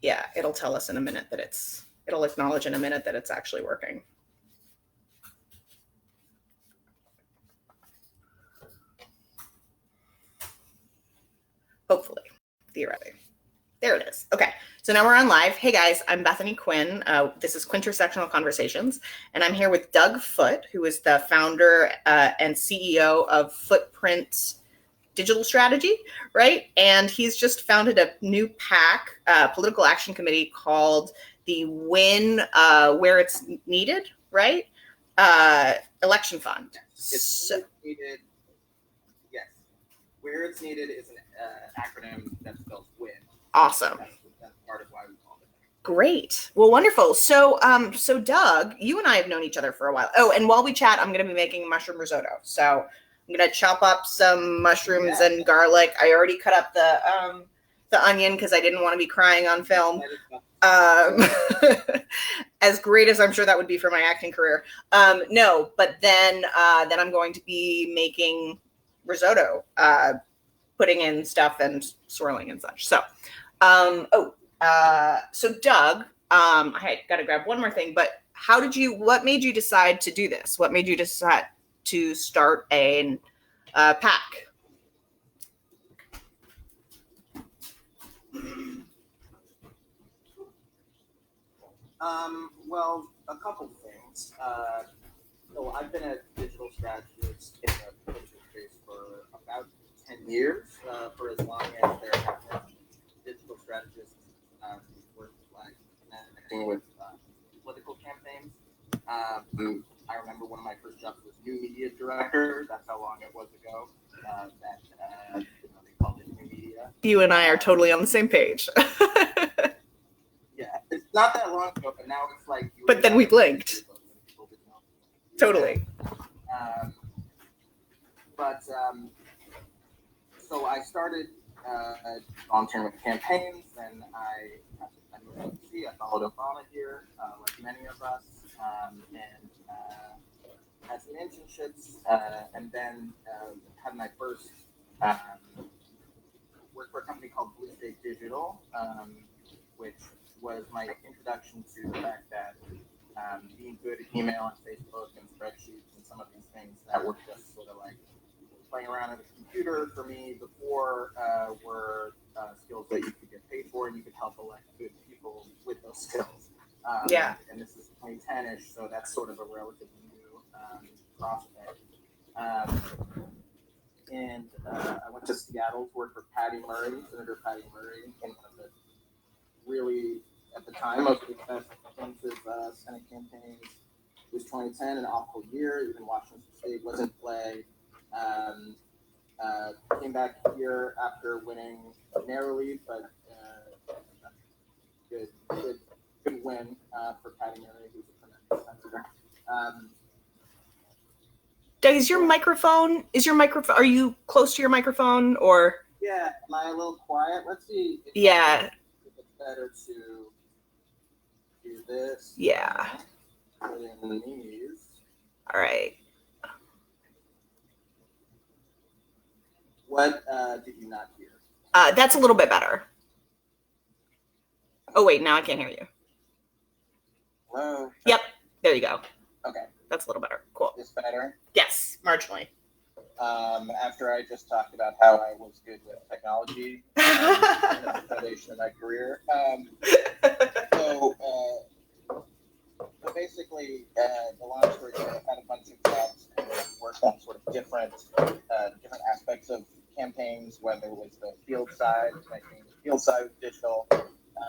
Yeah, it'll tell us in a minute that it'll acknowledge in a minute that it's actually working. Hopefully, theoretically. There it is. Okay, so now we're on live. Hey guys, I'm Bethany Quinn. This is Quintersectional Conversations, and I'm here with Doug Foote, who is the founder and CEO of Footprint Digital Strategy, right? And he's just founded a new PAC, political action committee called the Win Where It's Needed, right? Election Fund. It's needed. Yes, Where It's Needed is an acronym that spells WIN. Awesome. That's part of why we call it. Great. Well, wonderful. So, so Doug, you and I have known each other for a while. Oh, and while we chat, I'm going to be making mushroom risotto. So I'm going to chop up some mushrooms and garlic. I already cut up the onion because I didn't want to be crying on film. As great as I'm sure that would be for my acting career. No, but then I'm going to be making risotto, putting in stuff and swirling and such. So, so Doug, I got to grab one more thing, but what made you decide to do this? What made you decide to start a PAC? Well, a couple things. So I've been a digital strategist in the political space for about 10 years, for as long as there have been digital strategists work like connecting with political campaigns. I remember one of my first jobs was new media director. That's how long it was ago that they called it new media. You and I are totally on the same page. Yeah, it's not that long ago, but now it's like. But then we blinked. Totally. So I started volunteering with campaigns, and I followed Obama here, like many of us, and had some internships, and then had my first work for a company called Blue State Digital, which was my introduction to the fact that being good at email and Facebook and spreadsheets and some of these things that were just sort of like playing around on a computer for me before were skills that you could get paid for, and you could help elect good people with those skills. And this is 2010-ish, so that's sort of a relatively new prospect. And I went to Seattle to work for Senator Patty Murray, in one of the really, at the time, most expensive Senate campaigns. It was 2010, an awful year. Even Washington State was in play. Came back here after winning narrowly, but good win for Patty Murray, who's a tremendous senator. Doug, is your microphone, are you close to your microphone or? Yeah, am I a little quiet? Let's see. If it's better to do this. Yeah. Put in these. All right. What did you not hear? That's a little bit better. Oh, wait, now I can't hear you. Hello? Yep, there you go. Okay. That's a little better. Cool. Is better? Yes, marginally. After I just talked about how I was good with technology, that's the foundation of my career. So basically, the long story short, I've had a bunch of jobs and worked on sort of different aspects of campaigns, whether it was the field side, connecting the field side with digital,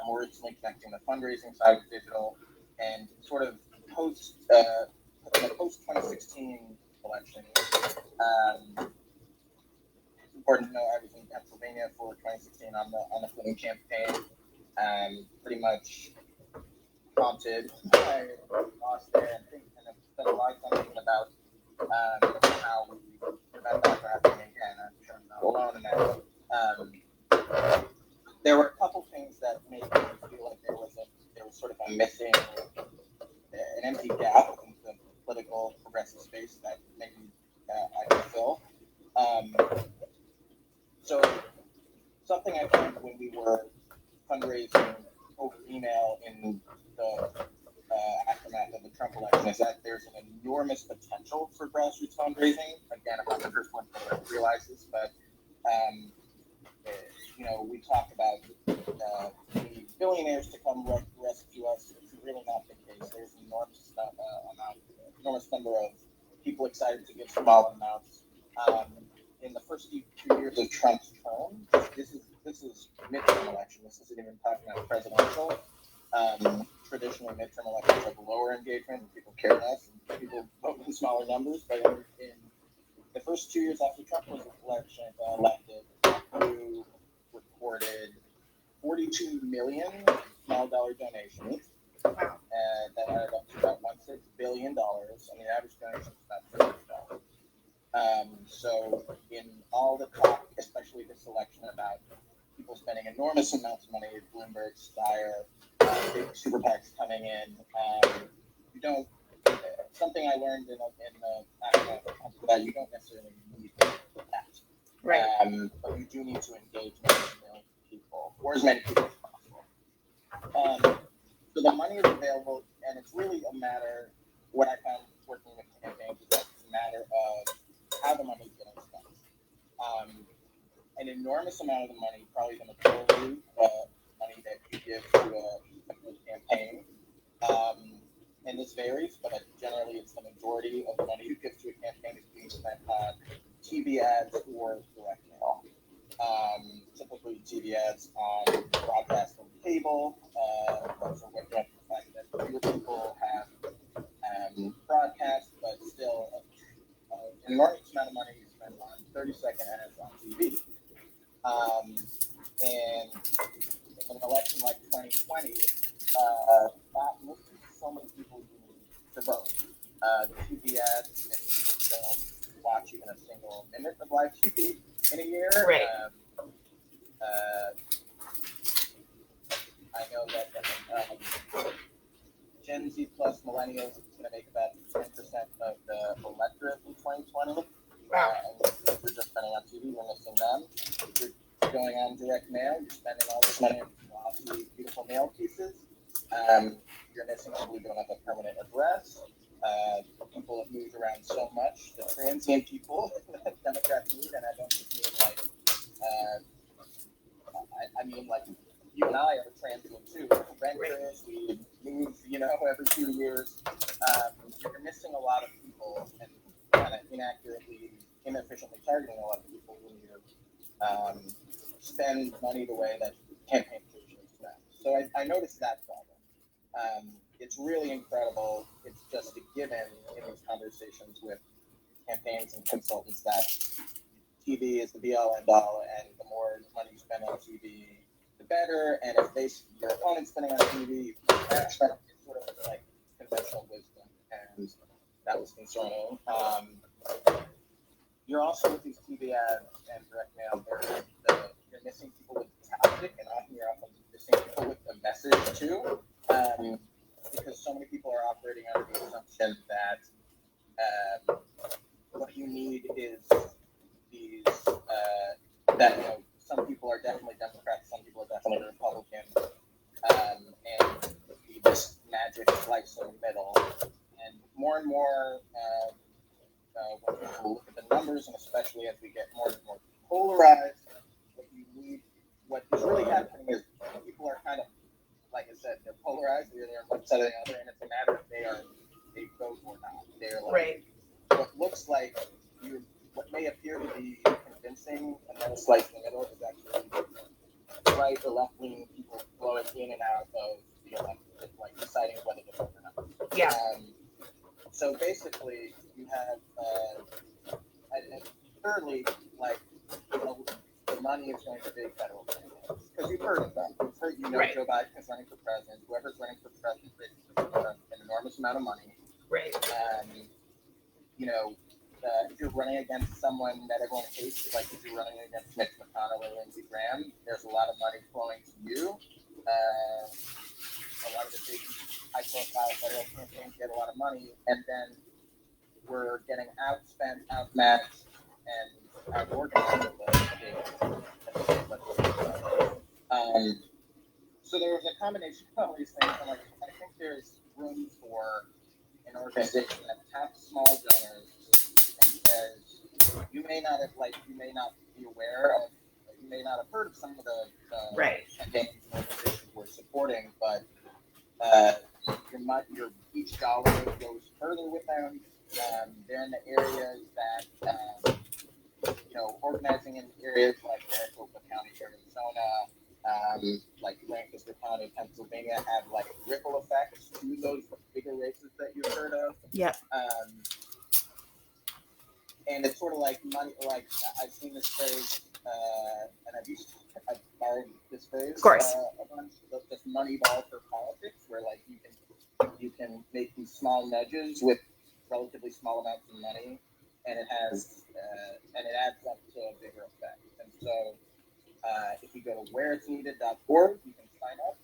more recently connecting the fundraising side with digital, and sort of post 2016 election. It's important to know I was in Pennsylvania for 2016 on the Foote campaign. Pretty much prompted by lost there, and I've spent a lot of time thinking about how we prevent that from happening again. I'm sure I'm not alone in that. There were a couple things that made me feel like there was sort of a missing, an empty gap in the political progressive space that maybe I could fill. So something I found when we were fundraising over email in the aftermath of the Trump election is that there's an enormous potential for grassroots fundraising. Again, I'm not the first one to realize this, but we talk about the billionaires to come rescue us. It's really not the case. There's an enormous number of people excited to give small amounts. In the first 2 years of Trump's term, this is midterm election. This isn't even talking about presidential. Traditionally, midterm elections have lower engagement, and people care less, and people vote in smaller numbers. But in the first 2 years after Trump was elected, we recorded 42 million small dollar donations. Wow. That added up to about $1.6 billion, and the average donation is about $30. So in all the talk, especially this election, about people spending enormous amounts of money, Bloomberg, Steyer, big super PACs coming in, you don't. Something I learned in the aftermath of that, you don't necessarily need that. Right. But you do need to engage many people, or as many people as possible. So the money is available, and it's really a matter. What I found working with campaigns is that it's a matter of how the money is getting spent. An enormous amount of the money, probably the majority of money that you give to a campaign, and this varies, but generally it's the majority of the money you give to a campaign is being spent on TV ads or direct mail. Typically TV ads on broadcast and cable. Those are what the fact that fewer people have broadcast, but still an enormous amount of money is spent on 30-second ads on TV. And in an election like 2020, that misses so many people who need to vote. The TV ads, and people don't watch even a single minute of live TV in a year. Right. I know that Gen Z plus millennials is going to make about 10% of the electorate in 2020. Wow. And if you're just spending on TV, you're missing them. If you're going on direct mail, you're spending all this money on glossy, beautiful mail pieces. You're missing people who don't have a permanent address. People have moved around so much. The transient people that Democrats need, and I don't just mean like, I mean like you and I are transient too. Renters, we move, every 2 years. You're missing a lot of people and kind of inefficiently targeting a lot of people who need to spend money the way that campaign usually spend. So I noticed that problem. It's really incredible. It's just a given in these conversations with campaigns and consultants that TV is the be-all, end-all, and the more money you spend on TV, the better. And if your opponent's spending on TV, it's sort of like conventional wisdom, and that was concerning. You're also with these TV ads and direct mail, you're missing people with the tactic, and often you're often missing people with the message too. Because so many people are operating under the assumption that what you need is these that some people are definitely Democrats, some people are definitely Republicans, and this magic slice in the middle. And more when people look at the numbers, and especially as we get more and more polarized, what is really happening is people are kind of, like I said, they're polarized. They're on one side or the other, and it's a matter if they vote or not. They're like, right. What looks like what may appear to be convincing, and then a slice in the middle is actually right or left leaning people flowing in and out of the election, like deciding whether to vote or not. Yeah. So basically, you have, and thirdly, like, the money is going to big federal candidates. Because you've heard of them. You've heard, right. Joe Biden is running for president. Whoever's running for president is an enormous amount of money. Right. If you're running against someone that everyone hates, like if you're running against Mitch McConnell or Lindsey Graham, there's a lot of money flowing to you. A lot of the big high-profile federal campaigns get a lot of money, and then we're getting outspent, outmatched, and outorganized. So there was a combination of all these things. I think there's room for an organization that taps small donors and says, you may not be aware of, you may not have heard of some of the Right. campaigns and organizations we're supporting, but your each dollar goes further with them. They're in the areas that organizing in areas like Maricopa County, Arizona, like Lancaster County, Pennsylvania, have like ripple effects to those bigger races that you've heard of. Yep. And it's sort of like money. Like I've seen this phrase, and I've borrowed this phrase of course. a bunch. Just money ball for politics, where like you can make these small nudges with relatively small amounts of money, and it has and it adds up to a bigger effect. And so, if you go to whereitsneeded.org, you can sign up,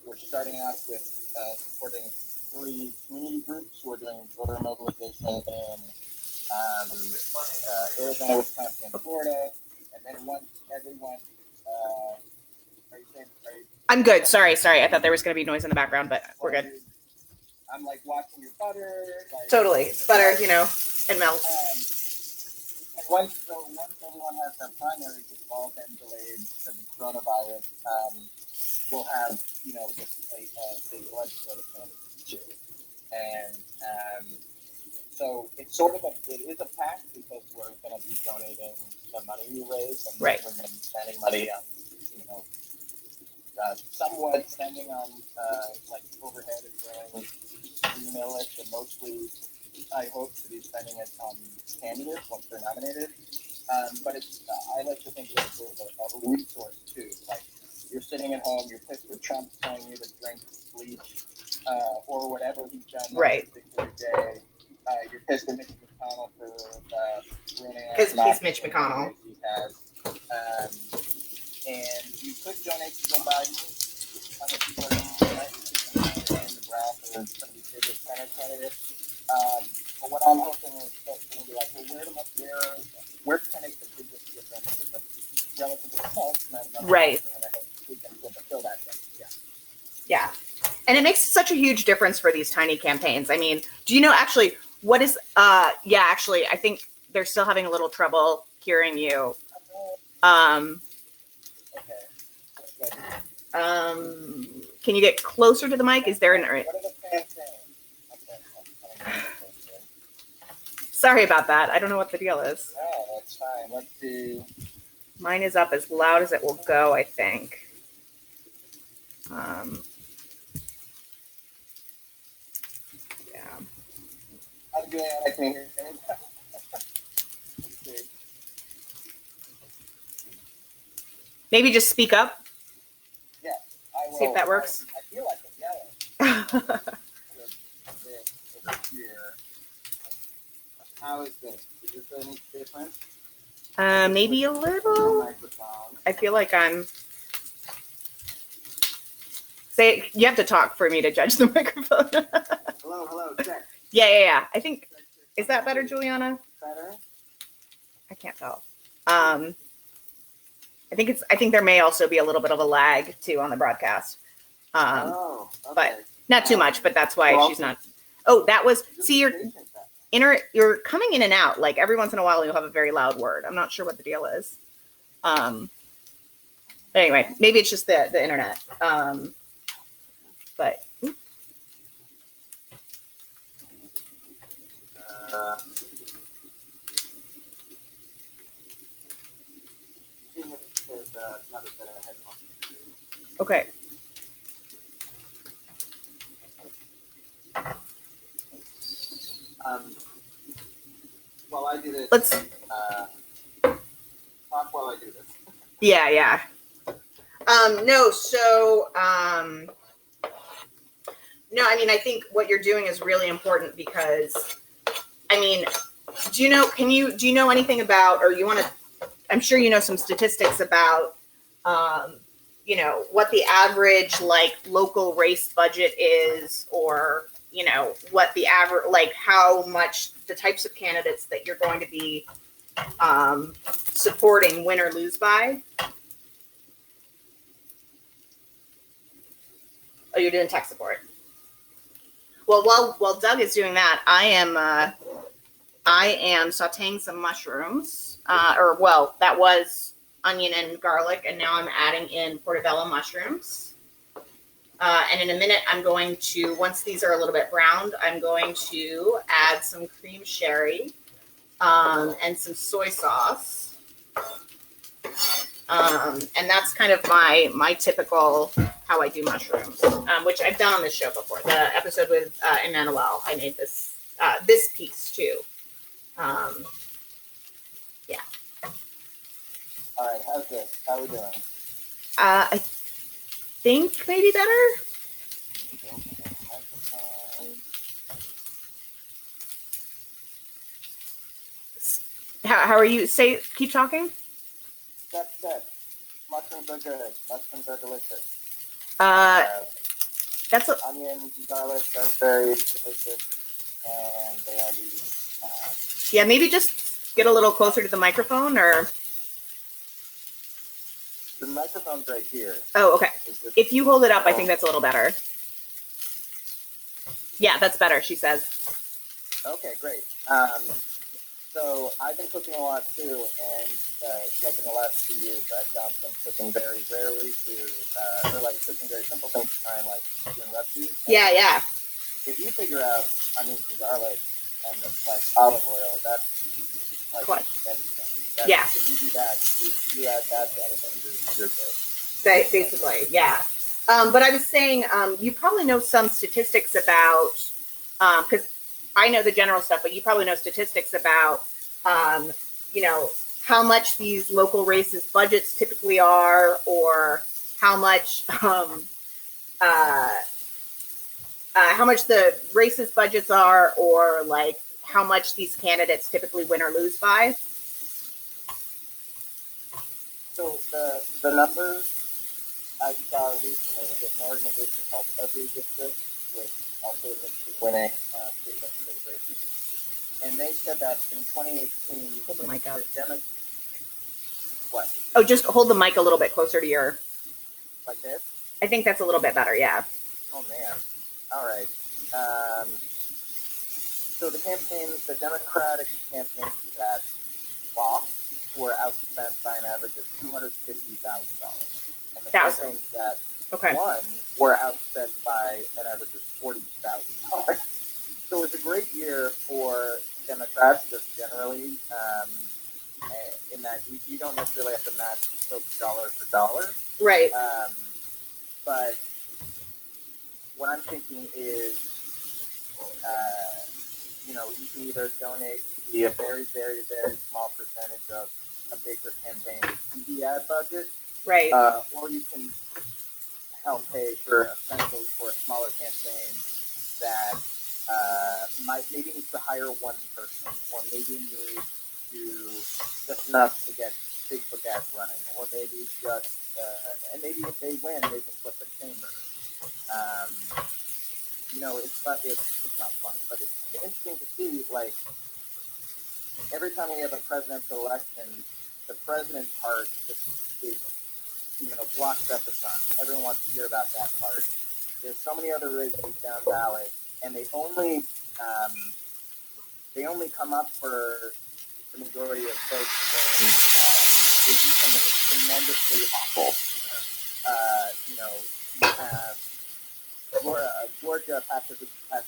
we're starting off with supporting 3 community groups who are doing voter mobilization in Arizona, Wisconsin, and Florida. And then once everyone, I'm good. Sorry. I thought there was going to be noise in the background, but we're good. I'm like watching your butter. Totally. It's butter, and milk. And once everyone has their primaries, which have all been delayed because of coronavirus, we'll have, just a big legislative candidates too. And so it is a pact because we're going to be donating the money we raise, and right. we're going to be spending money on, somewhat spending on like overhead and doing email list, and mostly I hope to be spending it on candidates once they're nominated. But I like to think of it as sort of a resource too. Like you're sitting at home, you're pissed with Trump telling you to drink bleach or whatever he's done right. on a particular day. You're pissed at Mitch McConnell for ruining because he's Mitch McConnell. He has. And you could donate to Joe Biden. Some of people are going to donate to McGrath or some of these bigger Senate candidates. But what I'm hoping is that it's going to be like, well, where can I make the biggest difference with a relatively small amount of money? Right. And I hope we can fulfill that thing. Yeah. And it makes such a huge difference for these tiny campaigns. I mean, do you know actually what is, actually, I think they're still having a little trouble hearing you. Can you get closer to the mic? Is there an... What are the fans saying? Okay. Sorry about that. I don't know what the deal is. Oh, that's fine. Let's see. Mine is up as loud as it will go, I think. Yeah. I'm doing it. I can hear you. Let's see. Maybe just speak up. Yeah, I will. See if that works. I feel like I'm yelling. Over here. How is this? Is this any different? Maybe a little. I feel like I'm... You have to talk for me to judge the microphone. Hello, check. Yeah. I think... Is that better, Juliana? Better? I can't tell. I think there may also be a little bit of a lag too on the broadcast. Okay. But not too much, but that's why she's not. Oh, that was, see, you're coming in and out. Like every once in a while you'll have a very loud word. I'm not sure what the deal is. Anyway, maybe it's just the internet. But okay. While I do this, Let's talk while I do this. Yeah. No, I mean, I think what you're doing is really important because, I mean, do you know anything about, or I'm sure you know some statistics about, what the average, like, local race budget is, or, what the average, like, how much the types of candidates that you're going to be supporting Win or Lose By. Oh, you're doing tech support. Well, while Doug is doing that, I am sautéing some mushrooms. That was onion and garlic, and now I'm adding in portobello mushrooms. And in a minute, I'm going to, once these are a little bit browned, I'm going to add some cream sherry and some soy sauce. And that's kind of my typical how I do mushrooms, which I've done on this show before. The episode with Emmanuel, I made this piece too. Yeah. All right, how's this? How are we doing? I think maybe better. How are you? Keep talking. Step. Mushrooms are good. Mushrooms are delicious. That's onions and garlic are very delicious, and they are the. Yeah, maybe just get a little closer to the microphone, or. The microphone's right here. Oh, okay. If you hold it up, I think that's a little better. Yeah, that's better, she says. Okay, great. So I've been cooking a lot too, and like in the last 2 years, I've done some cooking very rarely or like cooking very simple things to try and like doing recipes. Yeah. If you figure out onions and garlic and like olive oil, that's like everything. Yeah. If you do that, you add that to anything, you're good. Basically, yeah. But I was saying, you probably know some statistics about, because I know the general stuff, but you probably know statistics about, how much these local races budgets typically are, or how much the races budgets are, or like how much these candidates typically win or lose by. So the numbers I saw recently with an organization called Every District, which also is winning state legislative races. And they said that in 2018, hold the mic up. What? Oh, just hold the mic a little bit closer to your. Like this? I think that's a little bit better. Yeah. Oh man. All right. So the Democratic campaigns that lost were outspent by an average of $250,000, and the campaigns that won were outspent by an average of $40,000. So it was a great year for Democrats, just generally, in that you don't necessarily have to match folks dollar for dollar. Right. But what I'm thinking is, you can either donate to be a very, very, very small percentage of a bigger campaign TV ad budget, right? Or you can help pay for essentials for a smaller campaign that might maybe needs to hire one person, or maybe needs to just enough to get Facebook ads running, or maybe just and maybe if they win, they can flip the chamber. It's not funny, but it's interesting to see, like, every time we have a presidential election, the president's part just is, blocks up the sun. Everyone wants to hear about that part. There's so many other races down ballot, and they only come up for the majority of folks when they do something tremendously awful. You have Georgia passes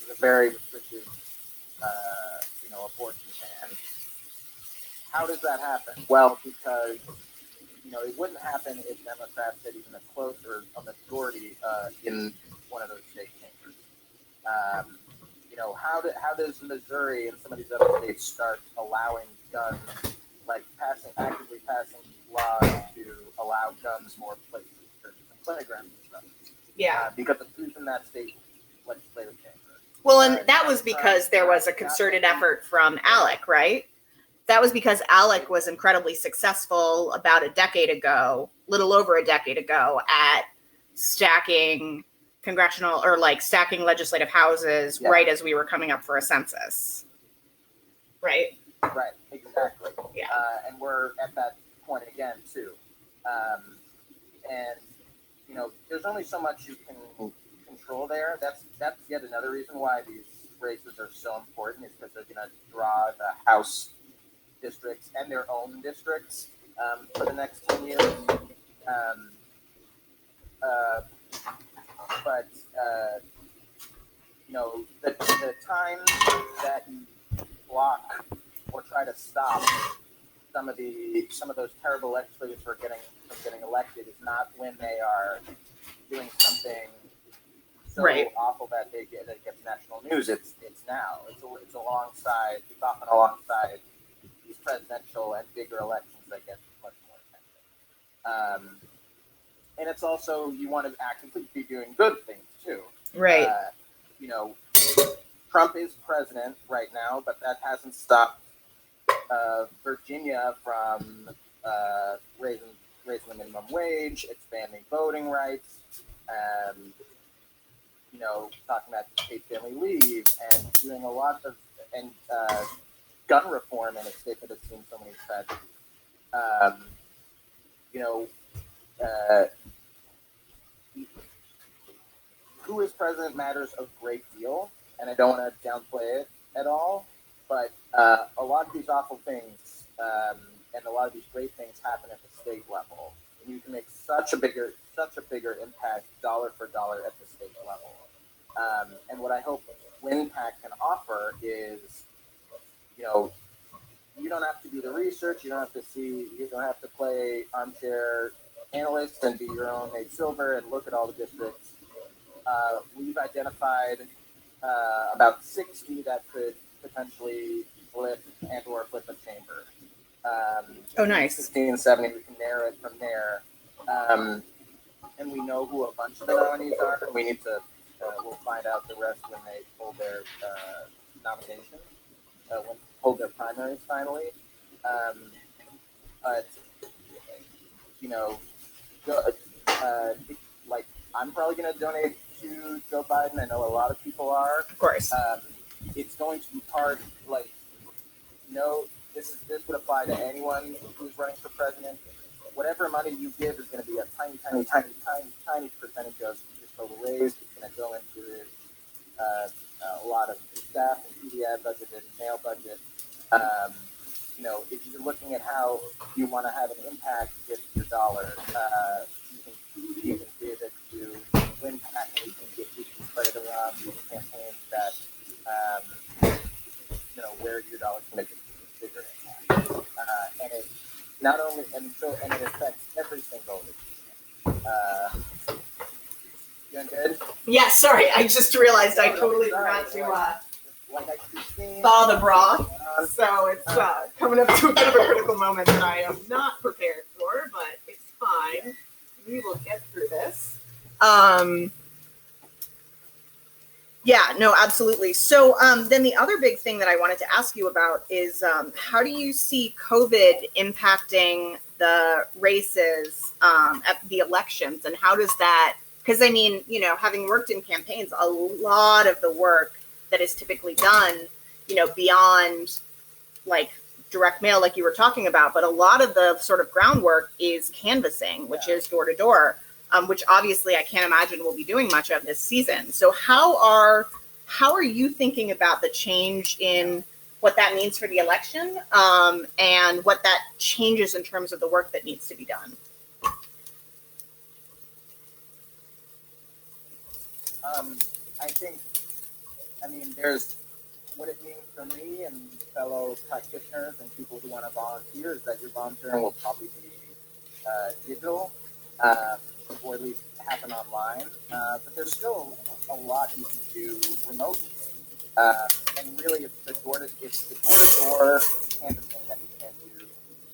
a very restrictive, abortion ban. How does that happen? Well, because it wouldn't happen if Democrats had even a closer majority in one of those state chambers. How does Missouri and some of these other states start allowing guns, like actively passing laws to allow guns more places, churches and playgrounds and stuff? Yeah. Because of who's in that state legislative chamber. Well, and that was because there was a concerted effort from ALEC, right? That was because ALEC was incredibly successful about a decade ago, little over a decade ago, at stacking stacking legislative houses right as we were coming up for a census. Right? Right, exactly. Yeah. And we're at that point again too. And there's only so much you can control there. That's yet another reason why these races are so important, is because they're going to draw the House districts and their own districts for the next 10 years. But the time that you block or try to stop some of those terrible legislators from getting elected is not when they are doing something so awful that it gets national news. It's now. It's often alongside these presidential and bigger elections that get much more attention. And it's also, you want to actively be doing good things too. Right. Trump is president right now, but that hasn't stopped Virginia from raising the minimum wage, expanding voting rights, talking about paid family leave, and doing a lot of gun reform in a state that has seen so many tragedies. Who is president matters a great deal, and I don't want to downplay it at all. But a lot of these awful things and a lot of these great things happen at the state level, and you can make such a bigger impact dollar for dollar at the state level. And what I hope WinPAC can offer is, you don't have to do the research, you don't have to play armchair analyst and be your own Nate Silver and look at all the districts. We've identified about 60 that could potentially flip a chamber. Oh, nice. 60 and 70, we can narrow it from there. And we know who a bunch of the nominees are, and we need to, we'll find out the rest when they hold their nominations, hold their primaries finally. But, I'm probably going to donate to Joe Biden. I know a lot of people are. Of course. It's going to be hard. This would apply to anyone who's running for president. Whatever money you give is going to be a tiny percentage of his total raise. It's going to go into a lot of staff and PD ad budget and mail budget. If you're looking at how you want to have an impact with your dollar, you can give it to WinPAC. You can spread it around these campaigns that, where your dollar can make a bigger impact. And it not only, and it affects every single doing good? Yeah, sorry. I just realized I totally forgot to thaw the broth. So it's coming up to a bit of a critical moment that I am not prepared for, but it's fine. We will get through this. Yeah, no, absolutely. So then the other big thing that I wanted to ask you about is how do you see COVID impacting the races at the elections, and how does that, because I mean, having worked in campaigns, a lot of the work that is typically done, beyond like direct mail, like you were talking about, but a lot of the sort of groundwork is canvassing, which is door to door. Which obviously I can't imagine we'll be doing much of this season. So how are you thinking about the change in what that means for the election, and what that changes in terms of the work that needs to be done? There's what it means for me and fellow practitioners and people who want to volunteer is that your volunteering will probably be digital. Or at least happen online, but there's still a lot you can do remotely. And really, it's the door-to-door canvassing that you can do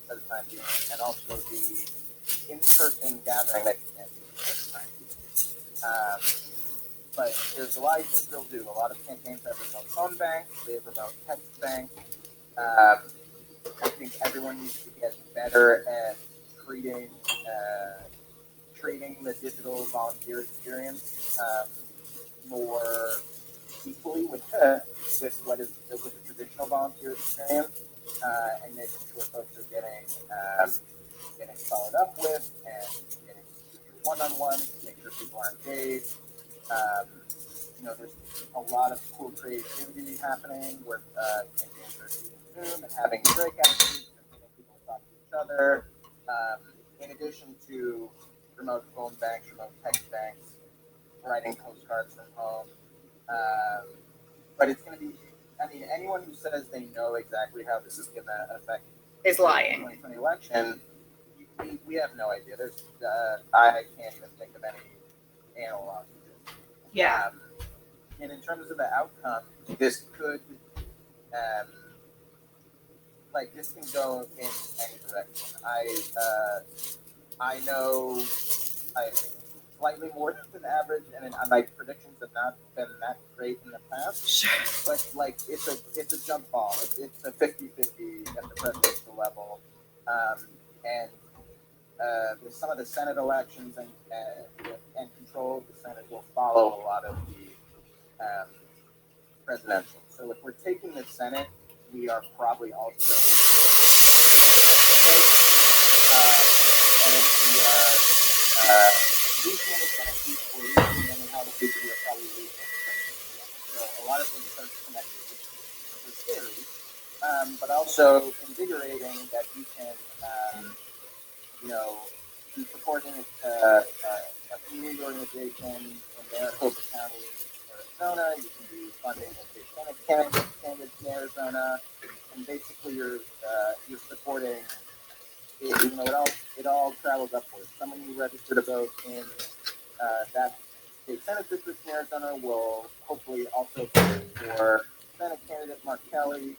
for the time being, and also the in-person gathering that you can do for the time being. But there's a lot you can still do. A lot of campaigns have remote phone banks, they have remote text banks. I think everyone needs to get better at treating the digital volunteer experience more equally with the traditional volunteer experience. and making sure folks are getting followed up with and getting one-on-ones, make sure people are engaged. There's a lot of cool creativity happening with campaigns are using Zoom and having breakout groups and getting people to talk to each other. In addition to remote phone banks, remote text banks, writing postcards from home. But it's going to be, anyone who says they know exactly how this is going to affect is lying. The 2020 election, we have no idea. I can't even think of any analog to this. Yeah. And in terms of the outcome, this could, this can go in any direction. I know I slightly more than average, and my predictions have not been that great in the past. Sure. But it's a jump ball. It's a 50-50 at the presidential level, and with some of the Senate elections and control of the Senate will follow a lot of the presidential. So if we're taking the Senate, we are probably also and we are losing the Senate seats or losing them in how the people are probably losing the president. So a lot of things are connected, which is scary, but also invigorating that you can, be supporting a community organization in Maricopa County, Arizona. You can be funding a state Senate candidate in Arizona, and basically you're supporting. Even though it all travels upwards. Someone who registered to vote in that state Senate district in Arizona will hopefully also vote for Senate candidate Mark Kelly,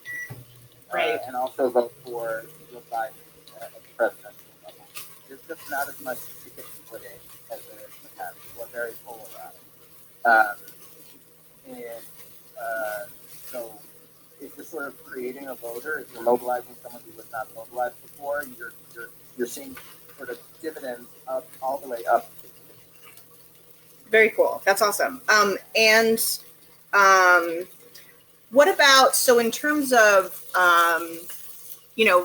right, and also vote for Joe Biden at the presidential level. There's just not as much ticket splitting as there is in the past. We're very polarized. So if you're sort of creating a voter, if you're mobilizing someone who was not mobilized before, you're seeing sort of dividends up all the way up. Very cool. That's awesome. What about, so in terms of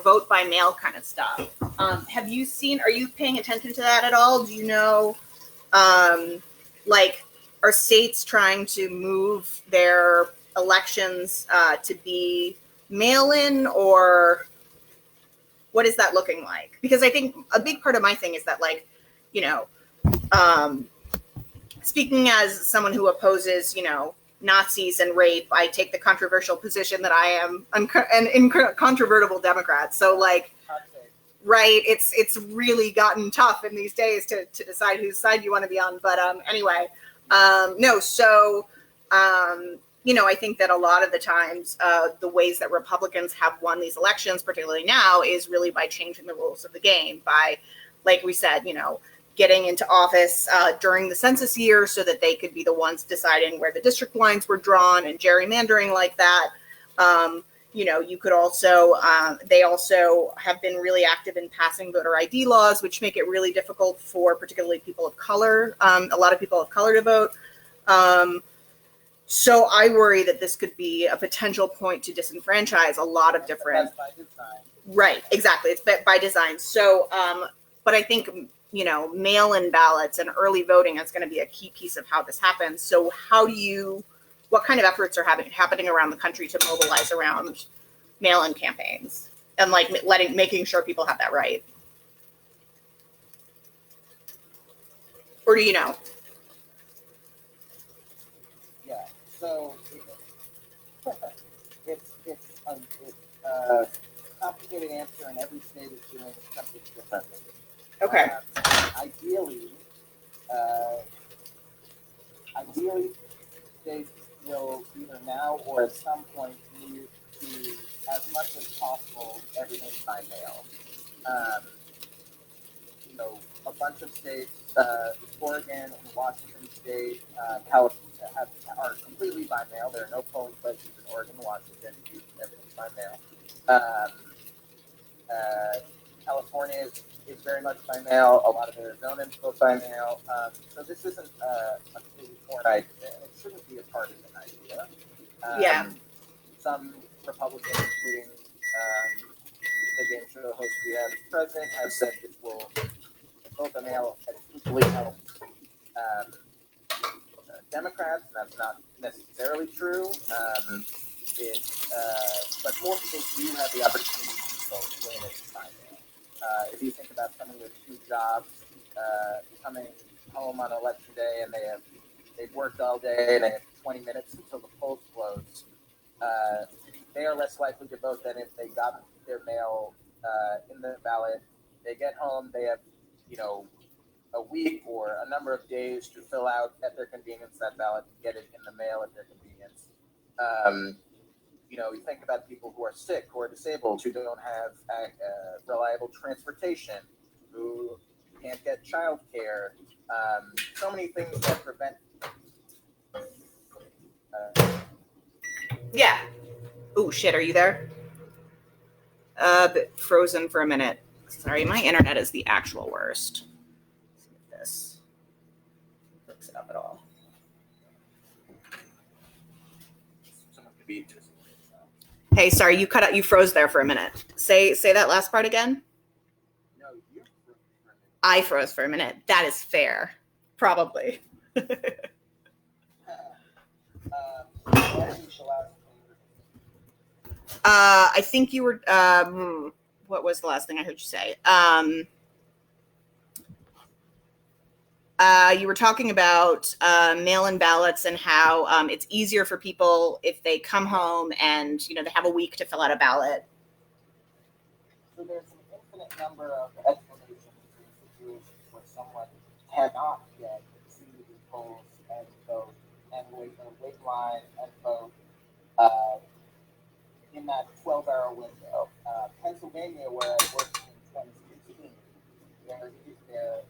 vote by mail kind of stuff, are you paying attention to that at all? Do you know, are states trying to move their elections to be mail-in, or what is that looking like? Because I think a big part of my thing is that, speaking as someone who opposes, Nazis and rape, I take the controversial position that I am an incontrovertible Democrat. So right, it's really gotten tough in these days to decide whose side you want to be on. But anyway, I think that a lot of the times the ways that Republicans have won these elections, particularly now, is really by changing the rules of the game, by, like we said, getting into office during the census year so that they could be the ones deciding where the district lines were drawn and gerrymandering like that. You could also, they also have been really active in passing voter ID laws, which make it really difficult for particularly people of color, a lot of people of color to vote. So I worry that this could be a potential point to disenfranchise a lot of different. By design. Right, exactly. It's by design. So, but I think, mail-in ballots and early voting is going to be a key piece of how this happens. So what kind of efforts are happening around the country to mobilize around mail-in campaigns and making sure people have that right? Or do you know? Yeah. So it's a complicated answer, and every state is doing something differently. Okay. Ideally, states will either now or at some point move to, as much as possible, everything by mail. A bunch of states, Oregon and Washington State, California, are completely by mail. There are no polling places in Oregon and Washington. Everything's by mail. California is very much by mail. A lot of Arizonans vote by mail. So this isn't a completely foreign idea. It shouldn't be a partisan idea. Yeah. Some Republicans, including president has said it will vote by mail and equally help Democrats, and that's not necessarily true. But more states do have the opportunity to vote when it's by mail. If you think about someone with 2 jobs coming home on election day and they've worked all day and they have 20 minutes until the polls close, they are less likely to vote than if they got their mail in the ballot. They get home, they have, a week or a number of days to fill out at their convenience that ballot and get it in the mail at their convenience. You think about people who are sick, who are disabled, who don't have reliable transportation, who can't get childcare. So many things that prevent. Yeah. Oh, shit. Are you there? But frozen for a minute. Sorry, my internet is the actual worst. Let's see if this hooks it up at all. Someone could be just. Hey, sorry, you cut out. You froze there for a minute. Say that last part again. No, you froze for a minute. I froze for a minute. That is fair. Probably. I think you were. What was the last thing I heard you say? You were talking about mail-in ballots and how it's easier for people if they come home and they have a week to fill out a ballot. So there's an infinite number of explanations in situations where someone cannot get to the polls and vote and wait line and vote in that 12-hour window. Pennsylvania, where I worked in 2016, there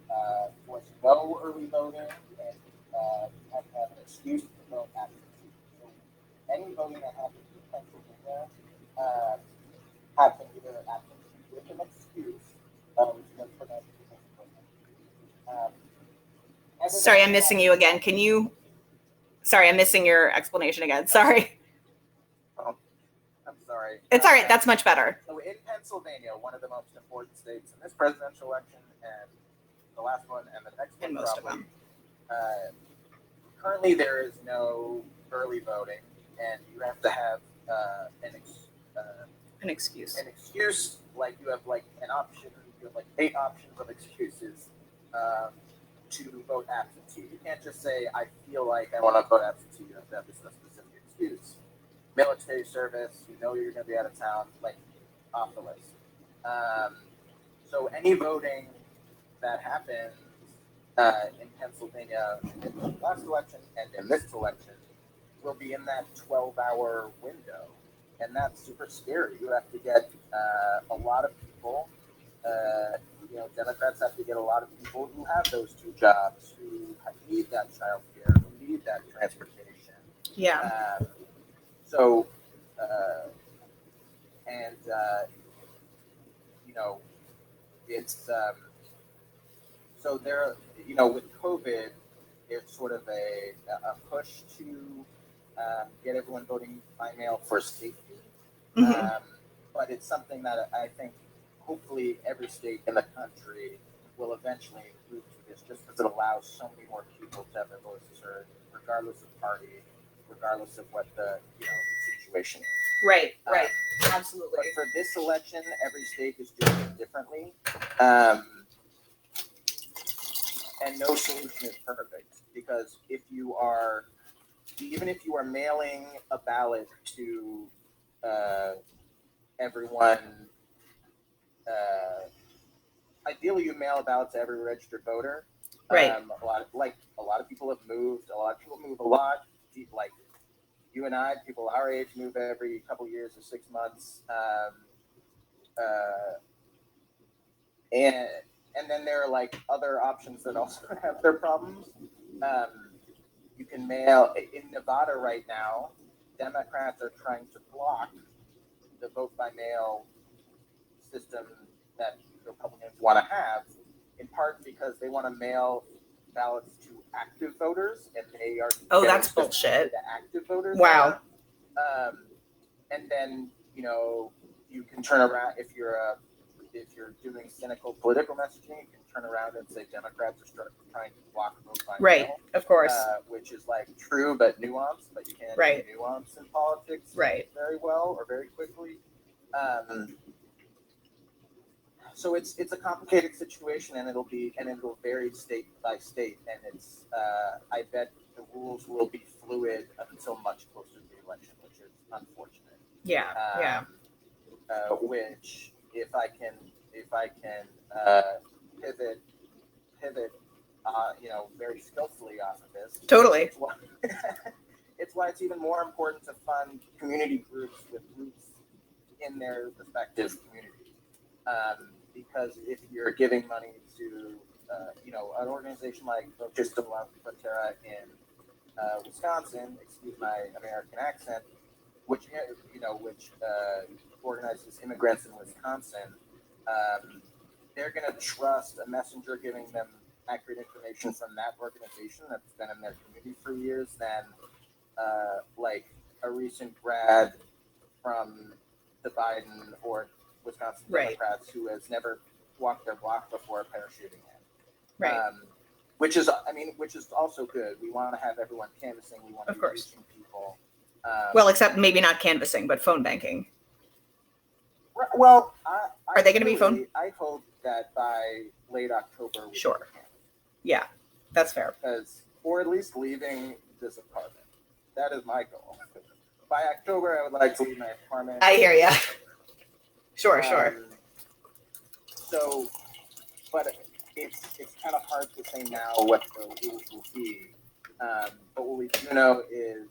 was no early voting and you had to have an excuse to vote absentee. So any voting that happened in Pennsylvania happened either absentee with an excuse, which was prevented from voting. Sorry, I'm missing you again. Sorry, I'm missing your explanation again. Sorry. I'm sorry. It's all right. That's much better. So in Pennsylvania, one of the most important states in this presidential election and the last one and the next one, And most of them. Currently, there is no early voting, and you have to have an excuse. An excuse, like you have like an option. You have like 8 options of excuses to vote absentee. You can't just say, "I feel like I want to vote absentee." You have to have this specific excuse. Military service, you're going to be out of town, like off the list. So any voting that happens in Pennsylvania in the last election and in this election will be in that 12-hour window. And that's super scary. You have to get a lot of people, Democrats have to get a lot of people who have those 2 jobs, who need that child care, who need that transportation. Yeah. It's so there. With COVID, there's sort of a push to get everyone voting by mail for safety. Mm-hmm. But it's something that I think hopefully every state in the country will eventually move to this, just because it allows so many more people to have their voices heard, regardless of party, regardless of what the situation is. Right. Absolutely. But for this election, every state is doing it differently. And no solution is perfect, because even if you are mailing a ballot to everyone, ideally you mail a ballot to every registered voter. Right. A lot of people have moved. A lot of people move a lot. Like you and I, people our age, move every couple years or 6 months. And then there are like other options that also have their problems. You can mail in Nevada right now. Democrats are trying to block the vote by mail system that Republicans want to have, in part because they want to mail ballots to active voters, and they are. Oh, that's bullshit. The active voters. Wow. And then you can turn around if if you're doing cynical political messaging, you can turn around and say Democrats are trying to block vote by Right. mail, Of course. which is like true but nuanced, but you can't Right. do nuance in politics Right. very well or very quickly. So it's a complicated situation, and it'll vary state by state, and it's I bet the rules will be fluid until much closer to the election, which is unfortunate. Yeah. Yeah. Which if I can pivot very skillfully off of this. Totally. It's why it's even more important to fund community groups with roots in their respective communities. Because if you're giving money to, an organization like Risotto in Wisconsin, excuse my American accent, which organizes immigrants in Wisconsin, they're going to trust a messenger giving them accurate information from that organization that's been in their community for years than like a recent grad from the Biden or Wisconsin Democrats who has never walked their block before parachuting in. Right. Which is also good. We want to have everyone canvassing. We want to be reaching people. Well, except maybe not canvassing, but phone banking. Well, are they going to be phone? I hope that by late October. Sure. Yeah, that's fair. Or at least leaving this apartment. That is my goal. By October, I would like to leave my apartment. I hear you. Sure. So, but it's kind of hard to say now what the rules will be. But what we do know is,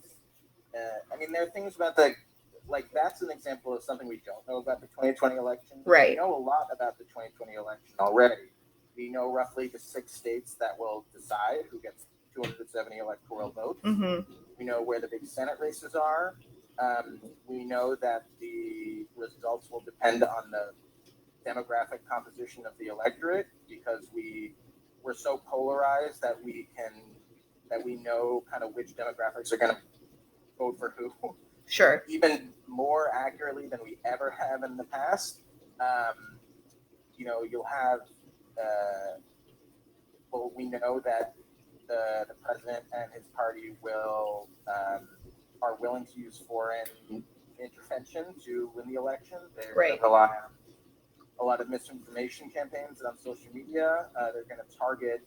there are things about that's an example of something we don't know about the 2020 election. Right. We know a lot about the 2020 election already. We know roughly the 6 states that will decide who gets 270 electoral votes. Mm-hmm. We know where the big Senate races are. We know that the results will depend on the demographic composition of the electorate because we're so polarized that we know kind of which demographics are going to vote for who. Sure. Even more accurately than we ever have in the past. You'll have. We know that the president and his party are willing to use foreign intervention to win the election. They're going to rely on a lot of misinformation campaigns on social media. They're going to target.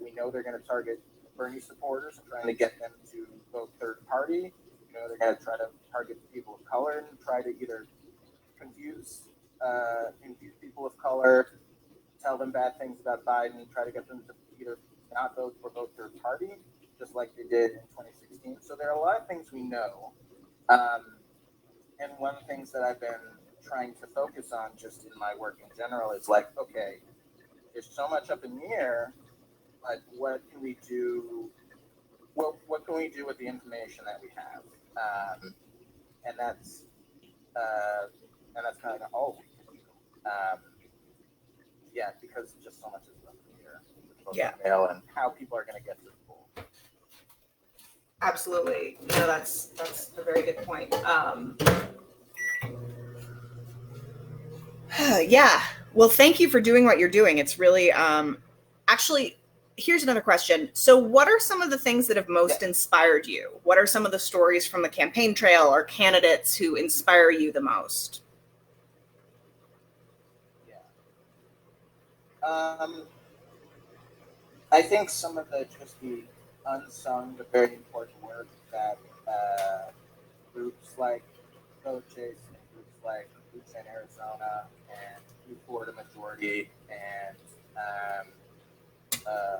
We know they're going to target Bernie supporters and trying to get them to vote third party. They're going to try to target people of color and try to either confuse people of color, tell them bad things about Biden, try to get them to either not vote or vote third party, just like they did in 2016. So there are a lot of things we know. And one of the things that I've been trying to focus on just in my work in general is okay, there's so much up in the air, but what can we do? What can we do with the information that we have? And that's kind of all we can do. Because just so much is up in the air with mail and how people are going to get to the poll. Absolutely. That's a very good point. Yeah. Well, thank you for doing what you're doing. It's really, actually, here's another question. So what are some of the things that have most inspired you? What are some of the stories from the campaign trail or candidates who inspire you the most? I think some of the unsung but very important work that groups like Foote and groups like Foote in Arizona and Florida Majority and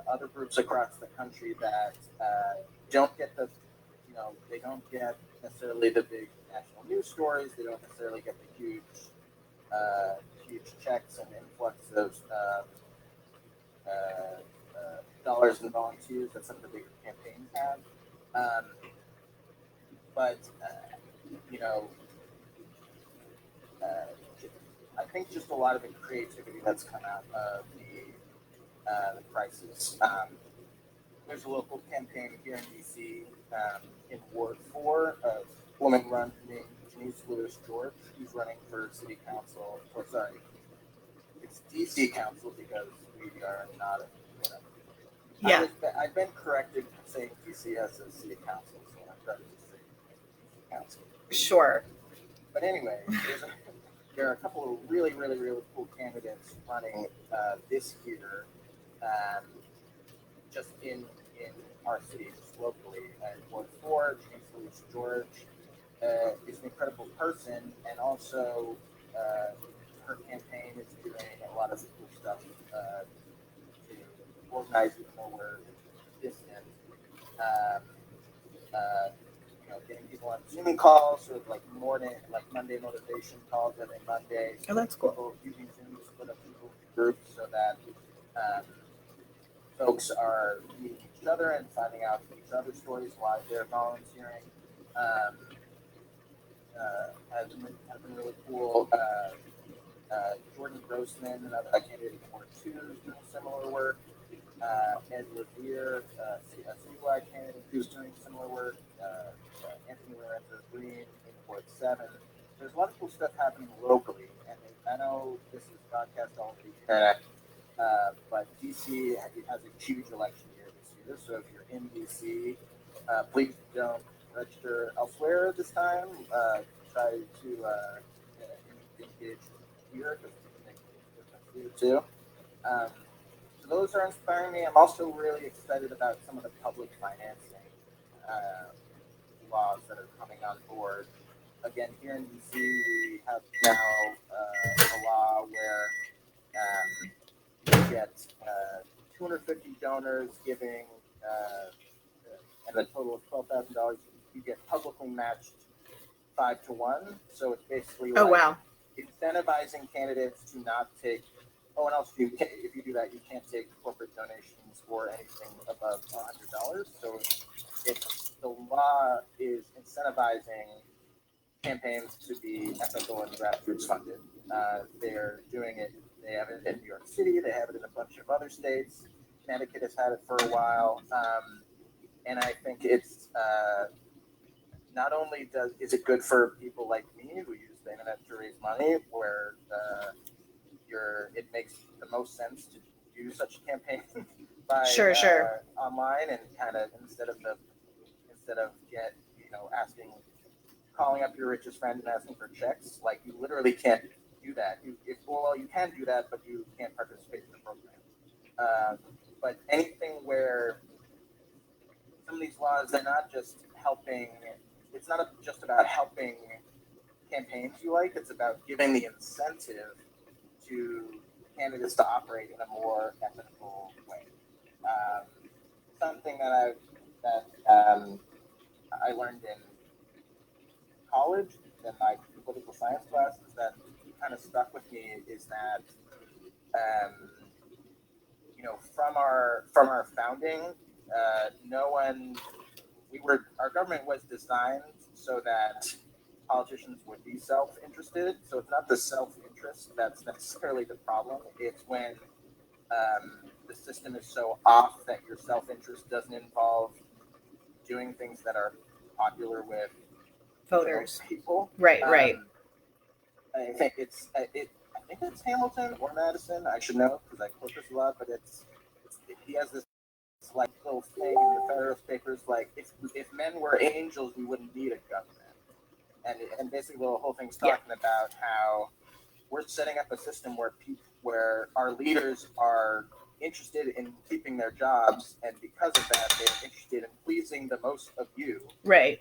other groups across the country that don't get they don't get necessarily the big national news stories. They don't necessarily get the huge checks and influx of dollars and volunteers that some of the bigger campaigns have. I think just a lot of the creativity that's come out of the crisis. There's a local campaign here in DC in Ward 4, a woman run named Denise Lewis George. He's running for city council. Or sorry, it's DC council because we are not. Whatever. Yeah. I've been corrected saying DC as a city council, so I'm trying to say DC council. Sure. But anyway, there are a couple of really, really, really cool candidates running this year, just in our city, just locally. And Ward 4, James Lewis George, is an incredible person, and also her campaign is doing a lot of cool stuff to organize even though we're distant. Getting people on Zoom calls, sort of like Monday motivation calls every Monday. Oh, that's cool. People using Zoom to split up people into groups so that folks are meeting each other and finding out each other's stories while they're volunteering. Has been really cool. Jordan Grossman, another candidate in Ward 2, is doing similar work. Ed Revere, a CY candidate who's doing similar work. Anthony Lorenzo Green in Ward 7. There's a lot of cool stuff happening locally, and I know this is broadcast all over the internet, but DC has a huge election year this year. So if you're in DC, please don't register elsewhere this time. Try to engage here because it makes a difference here too. So those are inspiring me. I'm also really excited about some of the public financing laws that are coming on board. Again, here in DC, we have now a law where you get 250 donors giving, and a total of $12,000. You get publicly matched 5 to 1. So it's basically incentivizing candidates to not take. Oh, and also, if you do that, you can't take corporate donations or anything above $100. So the law is incentivizing campaigns to be ethical and grassroots funded. They're doing it. They have it in New York City. They have it in a bunch of other states. Connecticut has had it for a while, and I think it's not only is it good for people like me who use the internet to raise money, where it makes the most sense to do such a campaign by online and kind of instead of calling up your richest friend and asking for checks. Like, you literally can't do that. You can do that, but you can't participate in the program. But anything where some of these laws, they're not just helping. It's not just about helping campaigns you like. It's about giving the incentive to candidates to operate in a more ethical way. Something that I learned in college in my political science classes that kind of stuck with me is that from our founding, our government was designed so that politicians would be self-interested. So it's not the self-interest that's necessarily the problem. It's when the system is so off that your self-interest doesn't involve doing things that are popular with voters, people. Right. I think it's Hamilton or Madison. I should know because I quote this a lot. But he has this like little thing in the Federalist Papers, like if men were angels, we wouldn't need a government. And basically the whole thing's talking about how we're setting up a system where our leaders are interested in keeping their jobs, and because of that, they're interested in pleasing the most of you. Right.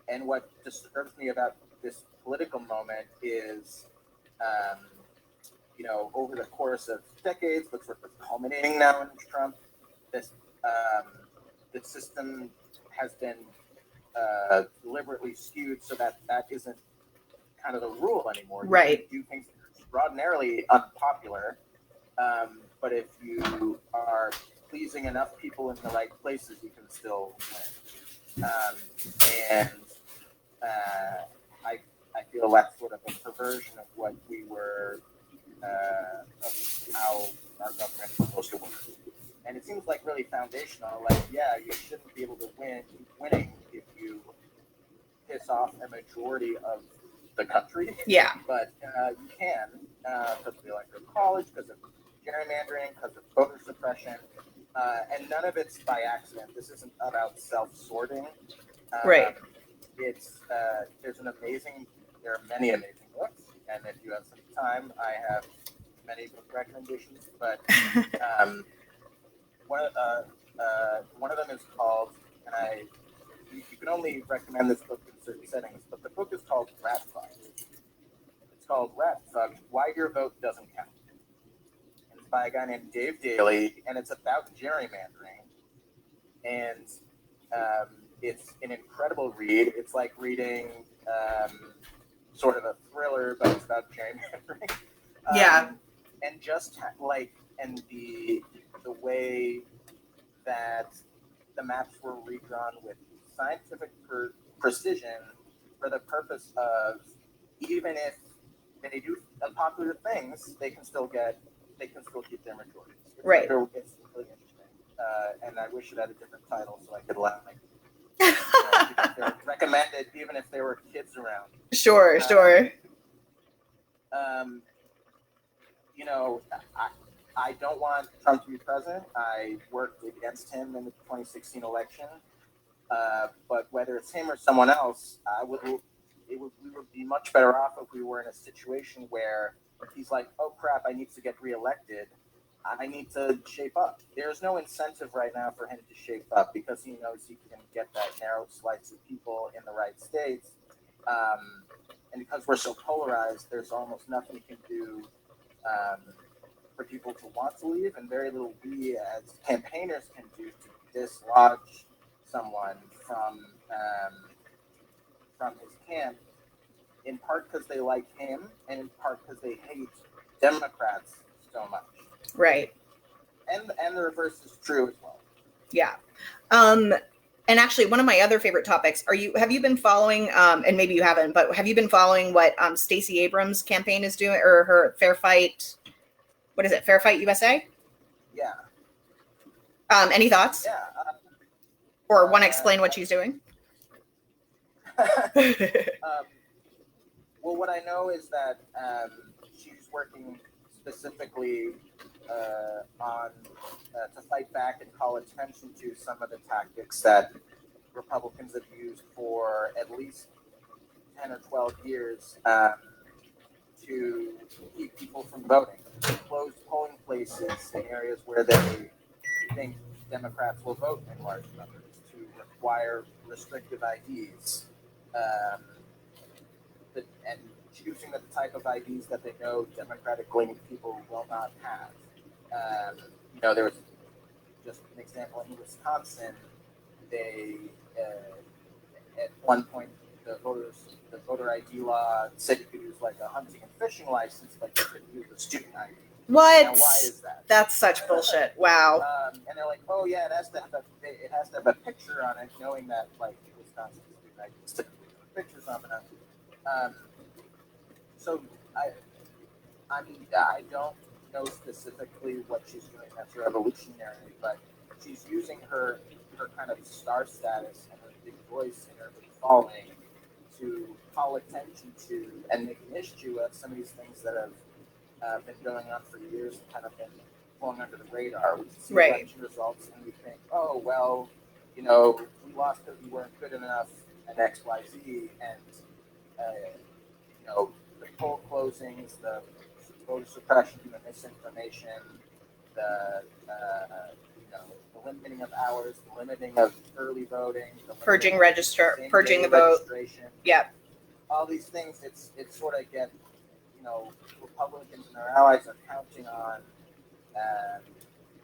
And what disturbs me about this political moment is, over the course of decades, but sort of culminating now in Trump, this system has been deliberately skewed so that isn't kind of the rule anymore. Right. You can do things that are extraordinarily unpopular, but if you are pleasing enough people in the right places, you can still win. I feel that's sort of a perversion of what we were, of how our government is supposed to work. And it seems like really foundational. Like, you shouldn't be able to keep winning if you piss off a majority of the country. Yeah. But you can, because of the electoral college, because of gerrymandering, because of voter suppression, and none of it's by accident. This isn't about self-sorting. Right. There are many amazing books, and if you have some time, I have many book recommendations. But one of them is called, and you can only recommend this book in certain settings, but the book is called Rat Fuck. It's called Rat Fuck: Why Your Vote Doesn't Count. And it's by a guy named Dave Daly, and it's about gerrymandering. And it's an incredible read. It's like reading sort of a thriller, but it's about gerrymandering. Yeah. And just and the way that the maps were redrawn with scientific precision for the purpose of, even if they do unpopular things, they can still keep their majorities. Right. It's really interesting, and I wish it had a different title so I could laugh. They're recommended even if there were kids around. Sure. I don't want Trump to be president. I worked against him in the 2016 election. But whether it's him or someone else, we would be much better off if we were in a situation where he's like, oh crap, I need to get reelected. I need to shape up. There's no incentive right now for him to shape up because he knows he can get that narrow slice of people in the right states. And because we're so polarized, there's almost nothing he can do for people to want to leave, and very little we as campaigners can do to dislodge someone from his camp, in part because they like him, and in part because they hate Democrats so much. Right. And the reverse is true as well. Yeah. And actually, one of my other favorite topics, have you been following, and maybe you haven't, but have you been following what Stacey Abrams' campaign is doing, or her Fair Fight? What is it? Fair Fight USA? Yeah. Any thoughts? Yeah. Or want to explain what she's doing? Well, what I know is that she's working specifically to fight back and call attention to some of the tactics that Republicans have used for at least 10 or 12 years to keep people from voting. Close polling places in areas where they think Democrats will vote in large numbers, to require restrictive IDs, and choosing the type of IDs that they know Democratic-leaning people will not have. There was just an example in Wisconsin. They at one point the voter ID law said you could use like a hunting and fishing license, but you couldn't use a student ID. What? Now, why is that? That's such bullshit. Wow. And they're like, oh yeah, it has to have a picture on it, knowing that like Wisconsin student IDs typically have pictures on them. So I don't know specifically what she's doing that's revolutionary, but she's using her kind of star status and her big voice and her big following to call attention to and make an issue of some of these things that have been going on for years and kind of been going under the radar. We see election results and we think, oh well, we lost because we weren't good enough at XYZ, and the poll closings, the voter suppression, the misinformation, the limiting of hours, the limiting of early voting, purging the vote. Yep. All these things, it's sort of get, Republicans and their allies are counting on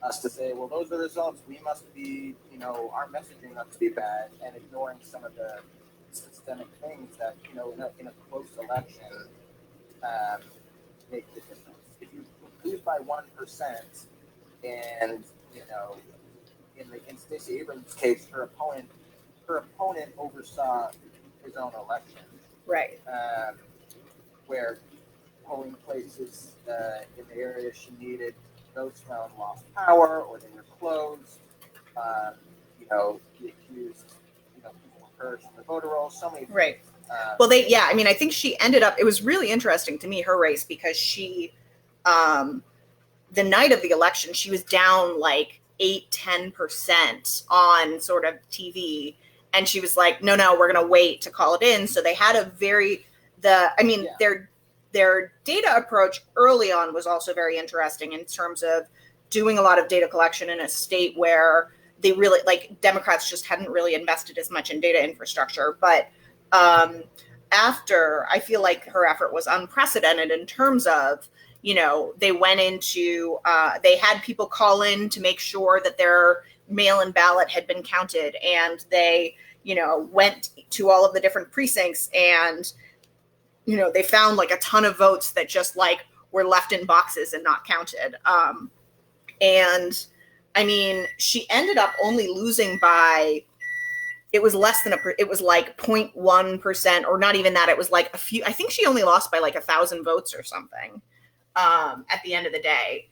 us to say, well, those are the results. We must be, our messaging must be bad, and ignoring some of the systemic things that, in a close election, make the difference. If you lose by 1%, and in Stacey Abrams' case, her opponent oversaw his own election, right? Where polling places in the area she needed, those found lost power or they were closed. The accused, people were purse, the voter rolls, so many things. Right. Well, I mean, I think she ended up, it was really interesting to me, her race, because she, the night of the election, she was down like 8-10% on sort of TV. And she was like, no, we're going to wait to call it in. So they had their data approach early on was also very interesting in terms of doing a lot of data collection in a state where they really, like, Democrats just hadn't really invested as much in data infrastructure. But after, I feel like her effort was unprecedented in terms of, they went into, they had people call in to make sure that their mail-in ballot had been counted, and they, went to all of the different precincts, and, they found like a ton of votes that just like were left in boxes and not counted. And I mean, she ended up only losing by, it was less than it was like 0.1%, or not even that. It was like a few, I think she only lost by like 1,000 votes or something at the end of the day.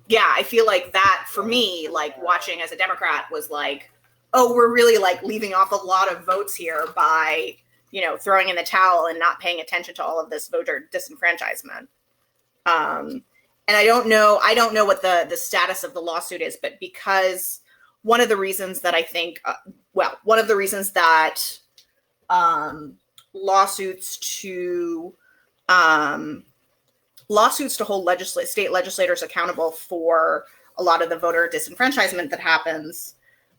Yeah, I feel like that for me, like watching as a Democrat, was like, oh, we're really like leaving off a lot of votes here by, throwing in the towel and not paying attention to all of this voter disenfranchisement. And I don't know what the status of the lawsuit is, but because one of the reasons that I think, one of the reasons that lawsuits to hold state legislators accountable for a lot of the voter disenfranchisement that happens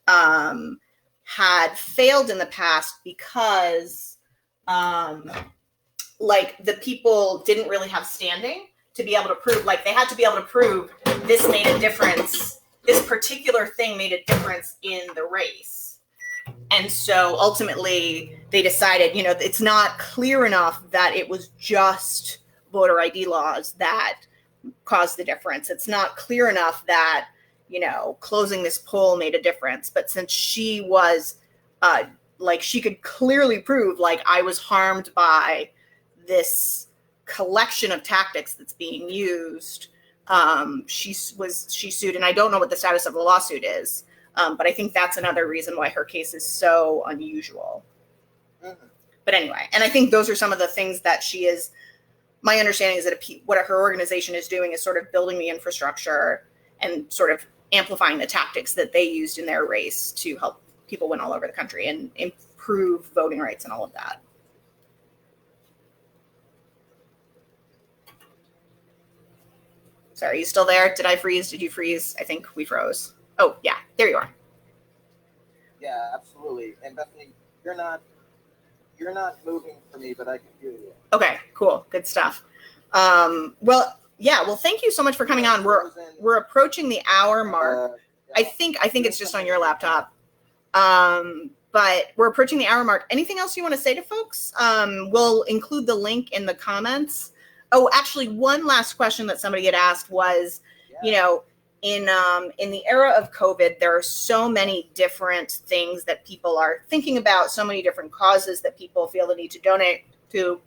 had failed in the past because like the people didn't really have standing to be able to prove, like they had to be able to prove this made a difference, this particular thing made a difference in the race. And so ultimately they decided, it's not clear enough that it was just voter ID laws that caused the difference. It's not clear enough that, closing this poll made a difference. But since she was, she could clearly prove, like, I was harmed by this collection of tactics that's being used, she sued. And I don't know what the status of the lawsuit is, but I think that's another reason why her case is so unusual. Mm-hmm. But anyway, and I think those are some of the things that she is. My understanding is that what her organization is doing is sort of building the infrastructure and sort of amplifying the tactics that they used in their race to help people win all over the country and improve voting rights and all of that. Sorry, are you still there? Did I freeze? Did you freeze? I think we froze. Oh, yeah, there you are. Yeah, absolutely. And Bethany, you're not moving for me, but I can hear you. Okay, cool. Good stuff. Well, thank you so much for coming on. We're approaching the hour mark. I think it's just on your laptop. But we're approaching the hour mark. Anything else you want to say to folks? We'll include the link in the comments. Oh, actually, one last question that somebody had asked was, in the era of COVID, there are so many different things that people are thinking about, so many different causes that people feel the need to donate to.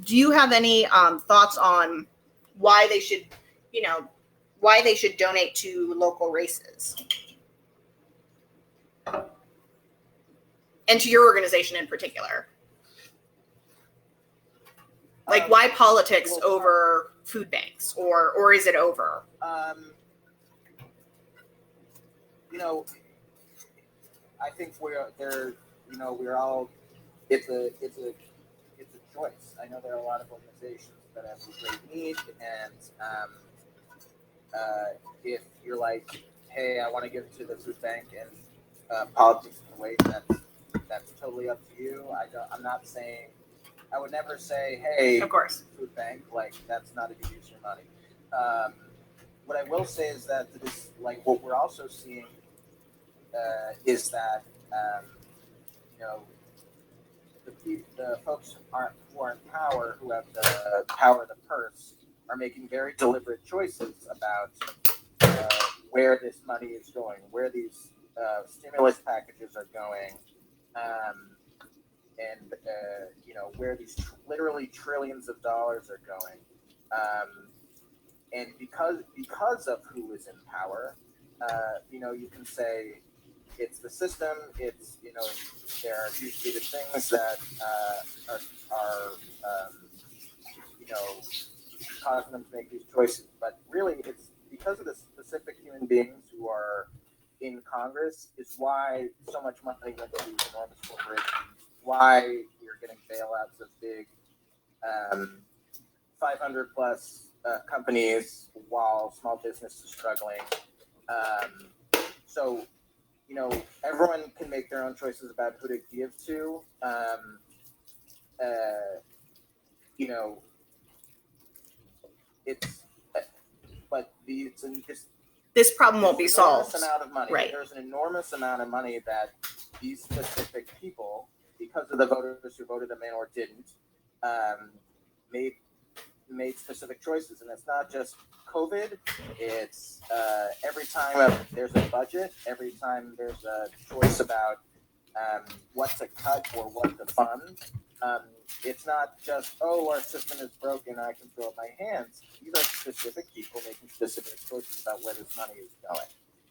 Do you have any thoughts on why they should donate to local races? And to your organization in particular? Like, why politics over food banks, or is it over? I think we're all. It's a choice. I know there are a lot of organizations that have a great need, and if you're like, hey, I want to give to the food bank, and politics can wait, that's totally up to you. I'm not saying. I would never say, hey, of course, food bank, like, that's not a good use of your money. What I will say is that this, like, what we're also seeing is that the folks who are in power, who have the power of the purse, are making very deliberate choices about where this money is going, where these stimulus packages are going, and where these literally trillions of dollars are going. and because of who is in power, you can say it's the system. It's there are usually the things that are causing them to make these choices. But really, it's because of the specific human beings who are in Congress is why so much money went to these enormous corporations. Why you're getting bailouts of big 500 plus companies while small business is struggling. So, everyone can make their own choices about who to give to. It's, but this problem won't be solved. Amount of money. Right. There's an enormous amount of money that these specific people, because of the voters who voted them in or didn't, made specific choices. And it's not just COVID. It's every time there's a budget, every time there's a choice about what to cut or what to fund. It's not just, our system is broken, I can throw up my hands. These are specific people making specific choices about where this money is going.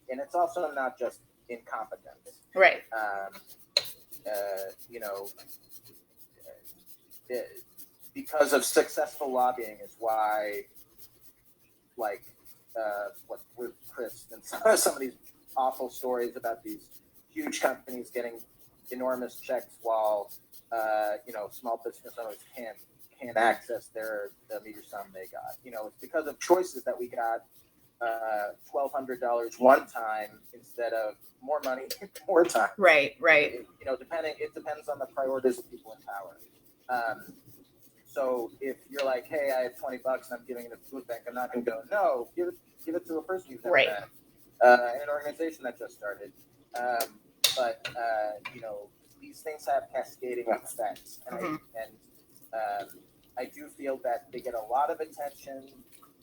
And it's also not just incompetence. Right. Because of successful lobbying is why, with Chris and some of these awful stories about these huge companies getting enormous checks while small business owners can't access the meter sum they got. It's because of choices that we got $1,200 one time instead of more money more time. Right. It depends on the priorities of people in power. So if you're like, hey, I have $20 and I'm giving it to the food bank, I'm not going to go, no, give it to a person you've never met, an organization that just started. But these things have cascading effects, and I do feel that they get a lot of attention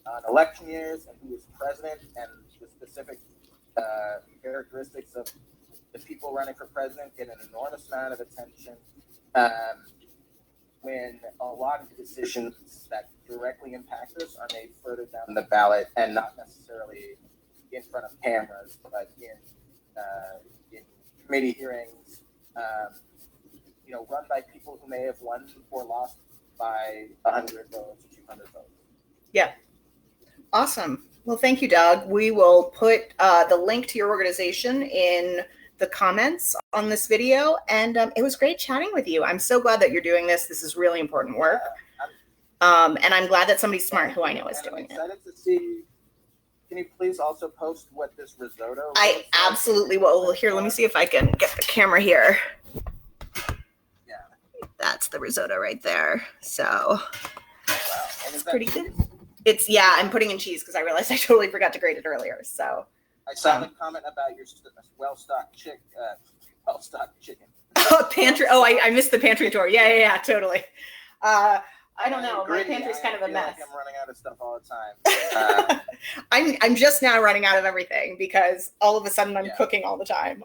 on election years and who is president and the specific characteristics of the people running for president get an enormous amount of attention. When a lot of decisions that directly impact us are made further down the ballot and not necessarily in front of cameras, but in committee hearings, run by people who may have won or lost by 100 votes or 200 votes. Yeah. Awesome. Well, thank you, Doug. We will put the link to your organization in the comments on this video. And it was great chatting with you. I'm so glad that you're doing this. This is really important work. And I'm glad that somebody smart who I know is doing it. I'm excited to see. Can you please also post what this risotto? I absolutely will. Well, here, let me see if I can get the camera here. Yeah. That's the risotto right there. So wow. it's pretty good. I'm putting in cheese because I realized I totally forgot to grate it earlier. So I saw the comment about your well-stocked chicken. Pantry. Oh, I missed the pantry tour. Yeah, totally. I don't know. My pantry's kind of a mess. I'm running out of stuff all the time. I'm just now running out of everything because all of a sudden I'm cooking all the time.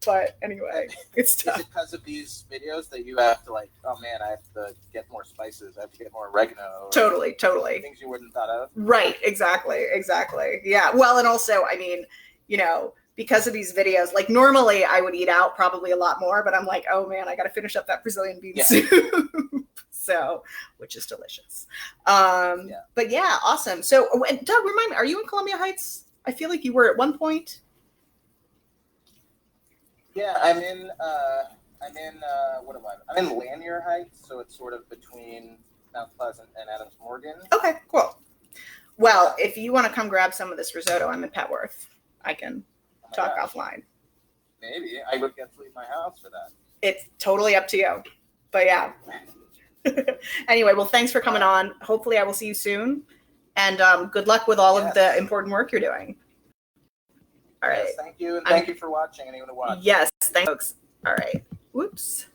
But anyway, it's tough. Is it because of these videos that you have to I have to get more spices. I have to get more oregano. Totally. Things you wouldn't thought of. Right. Exactly. Yeah. Well, and also, because of these videos, normally I would eat out probably a lot more, but I'm like, oh man, I got to finish up that Brazilian bean soup. So, which is delicious. But yeah, awesome. So, Doug, remind me, are you in Columbia Heights? I feel like you were at one point. Yeah, I'm in what am I? I'm in Lanier Heights, so it's sort of between Mount Pleasant and Adams Morgan. Okay, cool. Well, if you want to come grab some of this risotto, I'm in Petworth. I can talk offline. Maybe I would get to leave my house for that. It's totally up to you. But yeah. Anyway, well, thanks for coming on. Hopefully I will see you soon. And good luck with all of the important work you're doing. All right. Yes, thank you. And thank you for watching. Anyone who watched. Yes, thanks, folks. All right. Whoops.